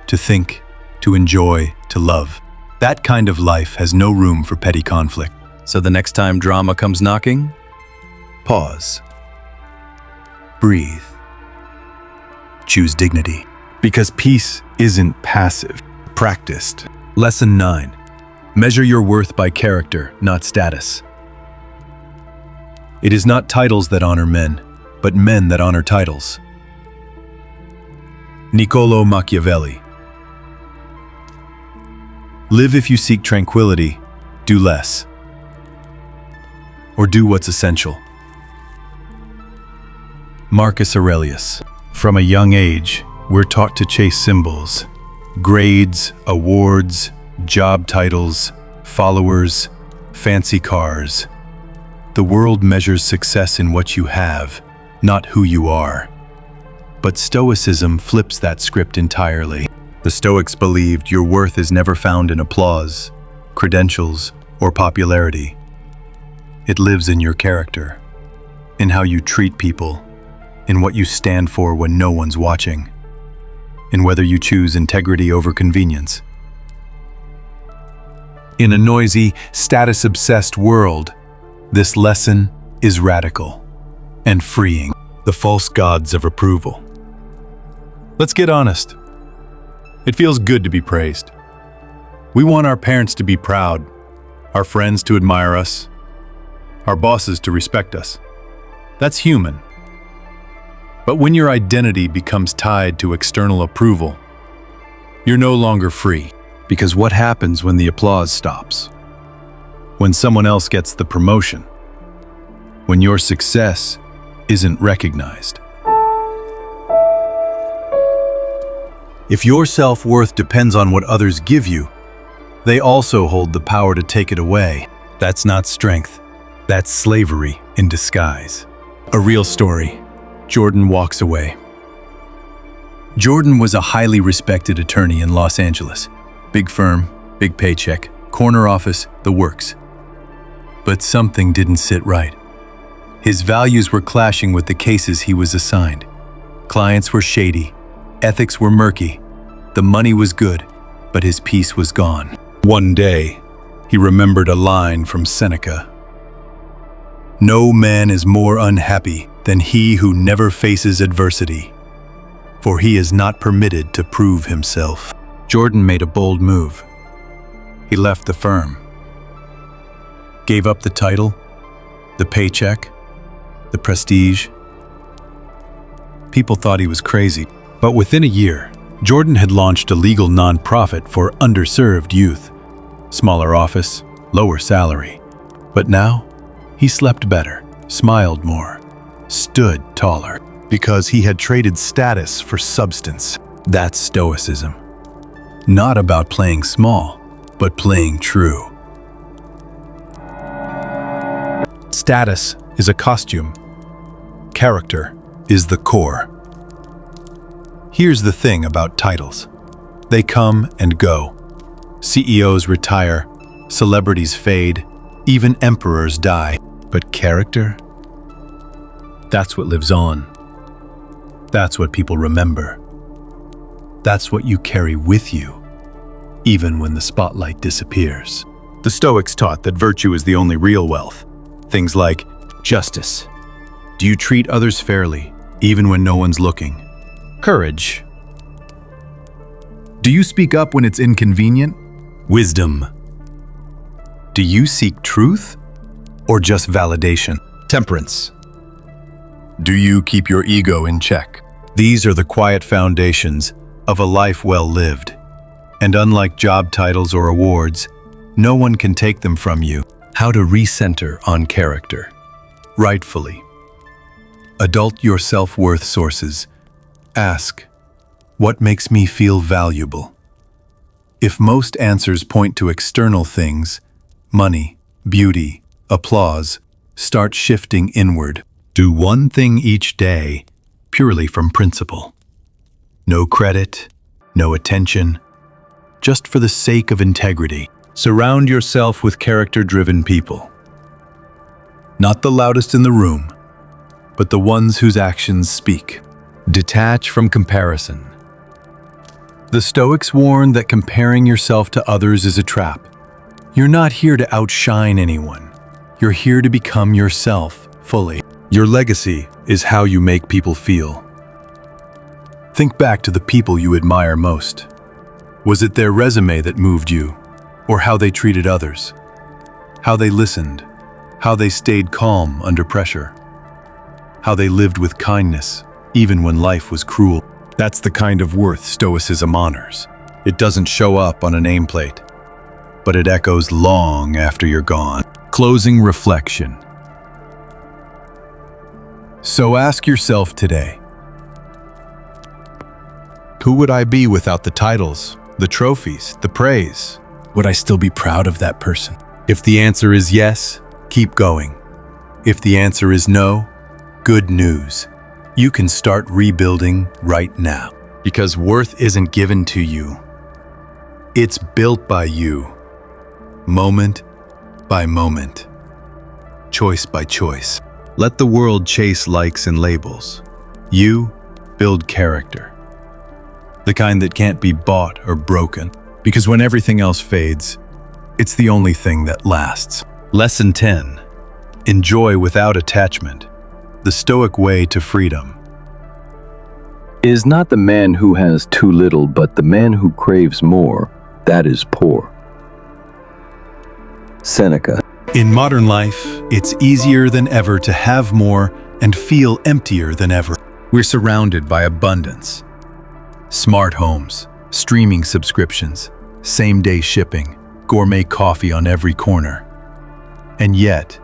to think, to enjoy, to love. That kind of life has no room for petty conflict. So the next time drama comes knocking, pause. Breathe. Choose dignity. Because peace isn't passive, practiced. Lesson 9. Measure your worth by character, not status. It is not titles that honor men, but men that honor titles. Niccolò Machiavelli. Live if you seek tranquility, do less. Or do what's essential. Marcus Aurelius. From a young age, we're taught to chase symbols, grades, awards, job titles, followers, fancy cars. The world measures success in what you have, not who you are. But Stoicism flips that script entirely. The Stoics believed your worth is never found in applause, credentials, or popularity. It lives in your character, in how you treat people, in what you stand for when no one's watching, in whether you choose integrity over convenience. In a noisy, status-obsessed world, this lesson is radical and freeing. The false gods of approval. Let's get honest. It feels good to be praised. We want our parents to be proud, our friends to admire us, our bosses to respect us. That's human. But when your identity becomes tied to external approval, you're no longer free. Because what happens when the applause stops? when someone else gets the promotion, when your success isn't recognized. If your self-worth depends on what others give you, they also hold the power to take it away. That's not strength. That's slavery in disguise. A real story. Jordan walks away. Jordan was a highly respected attorney in Los Angeles. Big firm, big paycheck, corner office, the works. But something didn't sit right. His values were clashing with the cases he was assigned. Clients were shady. Ethics were murky. The money was good, but his peace was gone. One day, he remembered a line from Seneca. "No man is more unhappy than he who never faces adversity, for he is not permitted to prove himself." Jordan made a bold move. He left the firm. Gave up the title, the paycheck, the prestige. People thought he was crazy, but within a year, Jordan had launched a legal nonprofit for underserved youth. Smaller office, lower salary. But now, he slept better, smiled more, stood taller, because he had traded status for substance. That's Stoicism. Not about playing small, but playing true. Status is a costume. Character is the core. Here's the thing about titles. They come and go. CEOs retire, celebrities fade, even emperors die. But character? That's what lives on. That's what people remember. That's what you carry with you, even when the spotlight disappears. The Stoics taught that virtue is the only real wealth. Things like justice. Do you treat others fairly, even when no one's looking? Courage. Do you speak up when it's inconvenient? Wisdom. Do you seek truth or just validation? Temperance. Do you keep your ego in check? These are the quiet foundations of a life well lived. And unlike job titles or awards, no one can take them from you. How to recenter on character. Rightfully. Adult your self-worth sources. Ask, what makes me feel valuable? If most answers point to external things, money, beauty, applause, start shifting inward. Do one thing each day, purely from principle. No credit, no attention, just for the sake of integrity. Surround yourself with character-driven people. Not the loudest in the room, but the ones whose actions speak. Detach from comparison. The Stoics warn that comparing yourself to others is a trap. You're not here to outshine anyone. You're here to become yourself fully. Your legacy is how you make people feel. Think back to the people you admire most. Was it their resume that moved you, or how they treated others? How they listened? How they stayed calm under pressure? How they lived with kindness, even when life was cruel? That's the kind of worth Stoicism honors. It doesn't show up on a nameplate, but it echoes long after you're gone. Closing reflection. So ask yourself today, who would I be without the titles, the trophies, the praise? Would I still be proud of that person? If the answer is yes, keep going. If the answer is no, good news. You can start rebuilding right now. Because worth isn't given to you. It's built by you. Moment by moment. Choice by choice. Let the world chase likes and labels. You build character. The kind that can't be bought or broken. Because when everything else fades, it's the only thing that lasts. Lesson 10. Enjoy without attachment. The Stoic way to freedom. It is not the man who has too little, but the man who craves more, that is poor. Seneca. In modern life, it's easier than ever to have more and feel emptier than ever. We're surrounded by abundance. Smart homes, streaming subscriptions, same-day shipping, gourmet coffee on every corner. And yet,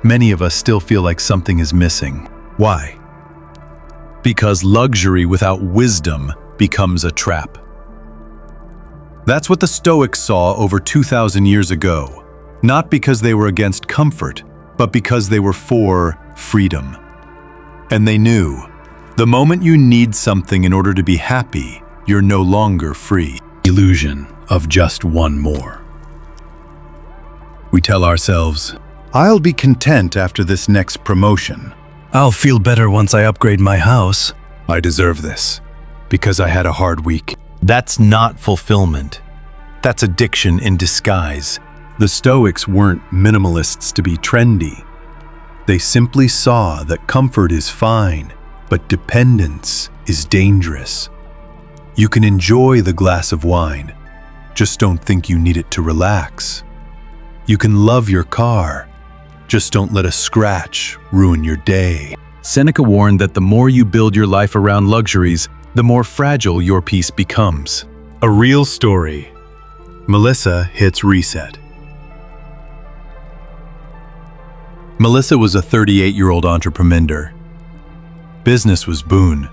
many of us still feel like something is missing. Why? Because luxury without wisdom becomes a trap. That's what the Stoics saw over 2,000 years ago, not because they were against comfort, but because they were for freedom. And they knew, the moment you need something in order to be happy, you're no longer free. Illusion of just one more. We tell ourselves, I'll be content after this next promotion. I'll feel better once I upgrade my house. I deserve this, because I had a hard week. That's not fulfillment. That's addiction in disguise. The Stoics weren't minimalists to be trendy. They simply saw that comfort is fine, but dependence is dangerous. You can enjoy the glass of wine, just don't think you need it to relax. You can love your car, just don't let a scratch ruin your day. Seneca warned that the more you build your life around luxuries, the more fragile your peace becomes. A real story. Melissa hits reset. Melissa was a 38-year-old entrepreneur. Business was boon.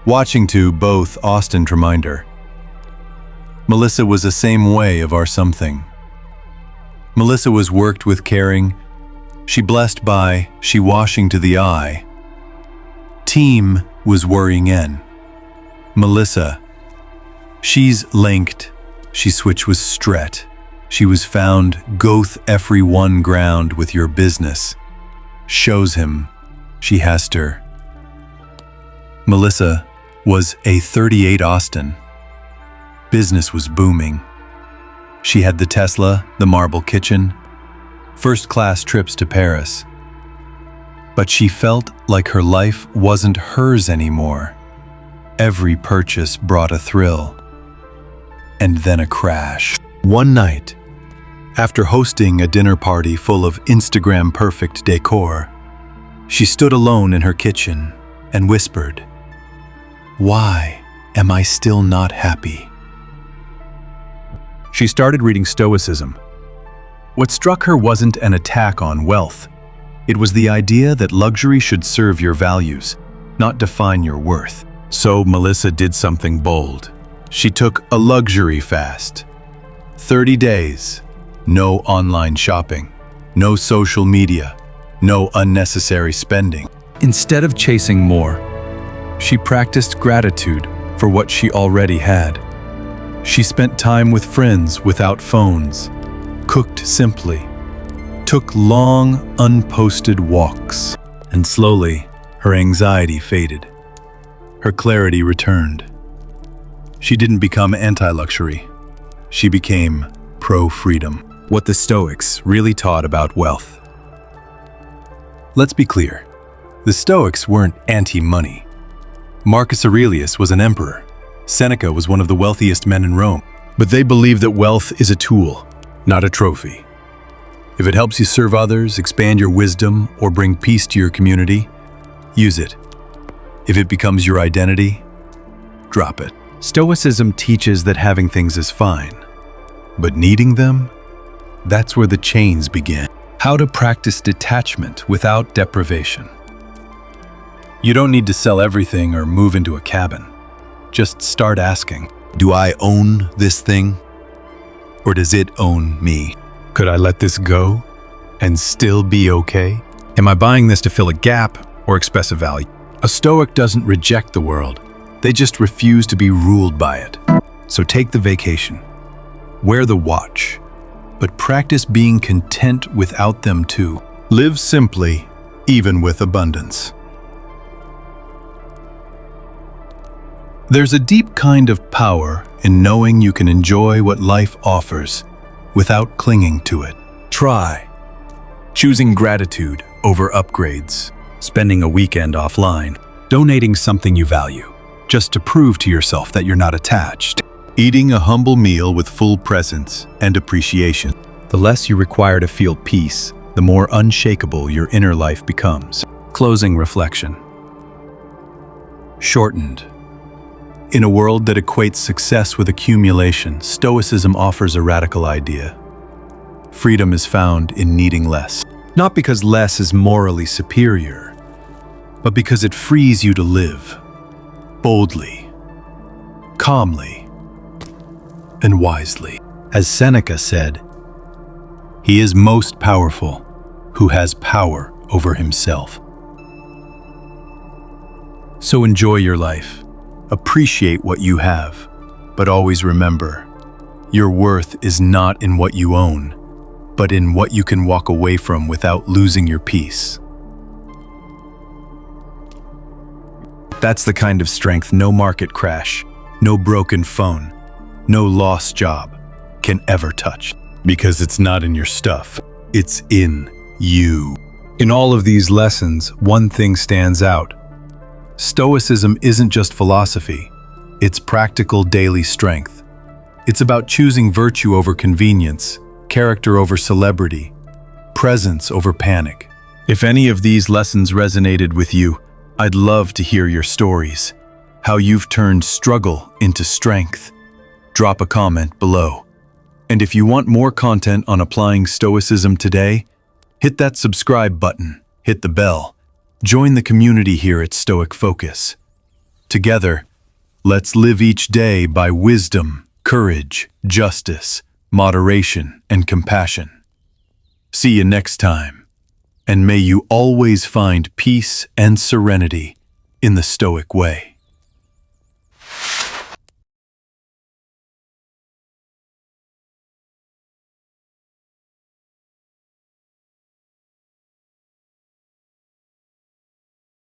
Watching to both Austin reminder. Melissa was the same way of our something. Melissa was worked with caring. She blessed by, she washing to the eye. Team was worrying in. Melissa, she's linked, she switch was stret. She was found goth every one ground with your business. Shows him, she has her. Melissa was a 38 Austin. Business was booming. She had the Tesla, the marble kitchen, first-class trips to Paris. But she felt like her life wasn't hers anymore. Every purchase brought a thrill. And then a crash. One night, after hosting a dinner party full of Instagram-perfect decor, she stood alone in her kitchen and whispered, "Why am I still not happy?" She started reading Stoicism. What struck her wasn't an attack on wealth. It was the idea that luxury should serve your values, not define your worth. So Melissa did something bold. She took a luxury fast. 30 days, no online shopping, no social media, no unnecessary spending. Instead of chasing more, she practiced gratitude for what she already had. She spent time with friends without phones, cooked simply, took long, unposted walks, and slowly, her anxiety faded. Her clarity returned. She didn't become anti-luxury. She became pro-freedom. What the Stoics really taught about wealth. Let's be clear. The Stoics weren't anti-money. Marcus Aurelius was an emperor. Seneca was one of the wealthiest men in Rome. But they believed that wealth is a tool, not a trophy. If it helps you serve others, expand your wisdom, or bring peace to your community, use it. If it becomes your identity, drop it. Stoicism teaches that having things is fine, but needing them, that's where the chains begin. How to practice detachment without deprivation. You don't need to sell everything or move into a cabin. Just start asking, do I own this thing? Or does it own me? Could I let this go and still be okay? Am I buying this to fill a gap or express a value? A Stoic doesn't reject the world. They just refuse to be ruled by it. So take the vacation. Wear the watch. But practice being content without them too. Live simply, even with abundance. There's a deep kind of power in knowing you can enjoy what life offers without clinging to it. Try choosing gratitude over upgrades, spending a weekend offline, donating something you value, just to prove to yourself that you're not attached. Eating a humble meal with full presence and appreciation. The less you require to feel peace, the more unshakable your inner life becomes. Closing reflection. Shortened. In a world that equates success with accumulation, Stoicism offers a radical idea. Freedom is found in needing less. Not because less is morally superior, but because it frees you to live boldly, calmly, and wisely. As Seneca said, "He is most powerful who has power over himself." So enjoy your life, appreciate what you have, but always remember, your worth is not in what you own, but in what you can walk away from without losing your peace. That's the kind of strength no market crash, no broken phone, no lost job can ever touch. Because it's not in your stuff, it's in you. In all of these lessons, one thing stands out. Stoicism isn't just philosophy, it's practical daily strength. It's about choosing virtue over convenience, character over celebrity, presence over panic. If any of these lessons resonated with you, I'd love to hear your stories, how you've turned struggle into strength. Drop a comment below. And if you want more content on applying Stoicism today, hit that subscribe button, hit the bell, join the community here at Stoic Focus. Together, let's live each day by wisdom, courage, justice, moderation, and compassion. See you next time, and may you always find peace and serenity in the Stoic way.